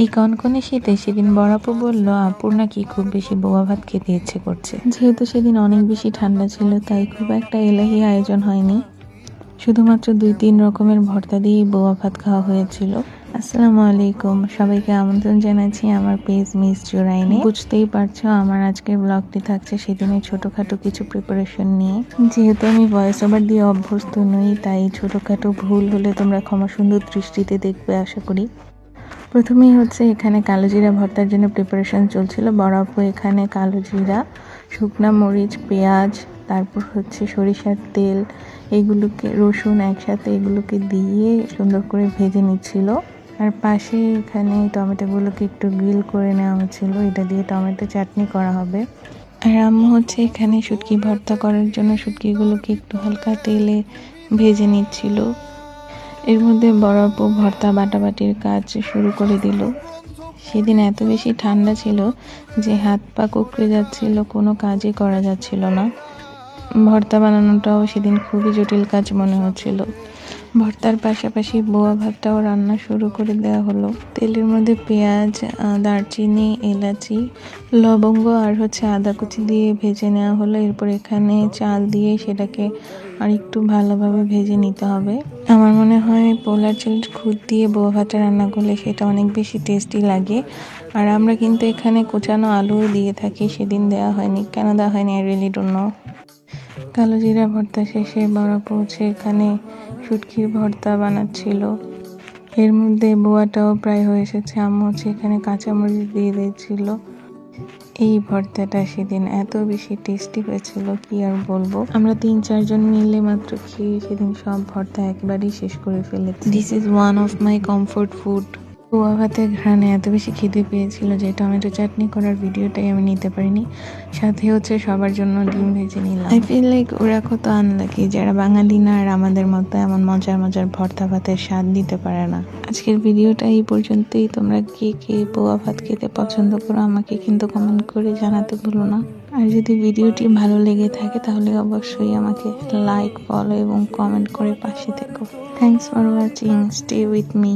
এই কনকনে শীতে সেদিন বড় আপু বলল আপুর নাকি খুব বেশি বোয়া ভাত খেতে ইচ্ছে করছে। যেহেতু সেদিন অনেক বেশি ঠান্ডা ছিল তাই খুব একটা এলাহি আয়োজন হয়নি, শুধুমাত্র 2-3 রকমের ভর্তা দিয়েই বোয়া ভাত খাওয়া হয়েছিল। আসসালামু আলাইকুম, সবাইকে আমন্ত্রণ জানাচ্ছি আমার পেজ মিস জুরাইনে। বুঝতেই পারছো আমার আজকের ব্লগটি থাকছে সেদিনের ছোটখাটো কিছু প্রিপারেশন নিয়ে। যেহেতু আমি ভয়েস ওভার দিয়ে অভ্যস্ত নই তাই ছোটখাটো ভুল হলে তোমরা ক্ষমা সুন্দর দৃষ্টিতে দেখবে আশা করি। প্রথমেই হচ্ছে এখানে কালো জিরা ভর্তার জন্য প্রিপারেশন চলছিল। বড় আপু এখানে কালো জিরা, শুকনা মরিচ, পেঁয়াজ, তারপর হচ্ছে সরিষার তেল, এগুলোকে রসুন একসাথে এগুলোকে দিয়ে সুন্দর করে ভেজে নিচ্ছিল। আর পাশে এখানে টমেটোগুলোকে একটু গ্রিল করে নেওয়া হচ্ছিল, এটা দিয়ে টমেটো চাটনি করা হবে। আর আম্মু হচ্ছে এখানে শুটকি ভর্তা করার জন্য শুটকিগুলোকে একটু হালকা তেলে ভেজে নিচ্ছিল। এর মধ্যে বড় আপু ভর্তা বাটাবাটির কাজ শুরু করে দিল। সেদিন এত বেশি ঠান্ডা ছিল যে হাত পা কুঁকড়ে যাচ্ছিল, কোনো কাজই করা যাচ্ছিল না। ভর্তা বানানোটাও সেদিন খুবই জটিল কাজ মনে হচ্ছিল। ভর্তার পাশাপাশি বোয়া ভাতটাও রান্না শুরু করে দেওয়া হলো। তেলের মধ্যে পেঁয়াজ, দারচিনি, এলাচি, লবঙ্গ আর হচ্ছে আদা কুচি দিয়ে ভেজে নেওয়া হলো। এরপর এখানে চাল দিয়ে সেটাকে আর একটু ভালোভাবে ভেজে নিতে হবে। আমার মনে হয় পোলার চাল খুদ দিয়ে বোয়া ভাতটা রান্না করলে সেটা অনেক বেশি টেস্টি লাগে। আর আমরা কিন্তু এখানে কোচানো আলুও দিয়ে থাকি, সেদিন দেওয়া হয়নি। কেন দেওয়া হয়নি আই রিয়েলি ডোন্ট নো। কালো জিরা ভর্তা শেষে বড় পৌঁছে এখানে শুটকির ভর্তা বানাচ্ছিল। এর মধ্যে বোয়াটাও প্রায় হয়ে এসেছে। আম্মু হচ্ছে এখানে কাঁচামরিচ দিয়ে দিয়েছিল। এই ভর্তাটা সেদিন এত বেশি টেস্টি হয়েছিল কি আর বলবো। আমরা 3-4 জন মিলে মাত্র খেয়ে সেদিন সব ভর্তা একবারই শেষ করে ফেলেছি। This is one of my comfort food. বোয়া ভাতের ঘ্রাণে এত বেশি খিদে পেয়েছিল যে টমেটো চাটনি করার ভিডিওটাই আমি নিতে পারিনি। সাথে হচ্ছে সবার জন্য ডিম ভেজে নিলাম। আই ফিল লাইক ওরা কত আনলাকি যারা বাঙালি না আর আমাদের মতো এমন মজার মজার ভর্তা ভাতের স্বাদ দিতে পারে না। আজকের ভিডিওটা এই পর্যন্তই। তোমরা কে কে বোয়া ভাত খেতে পছন্দ করো আমাকে কিন্তু কমেন্ট করে জানাতে ভুলো না। আর যদি ভিডিওটি ভালো লেগে থাকে তাহলে অবশ্যই আমাকে লাইক, ফলো এবং কমেন্ট করে পাশে থেকো। Thanks for watching, stay with me.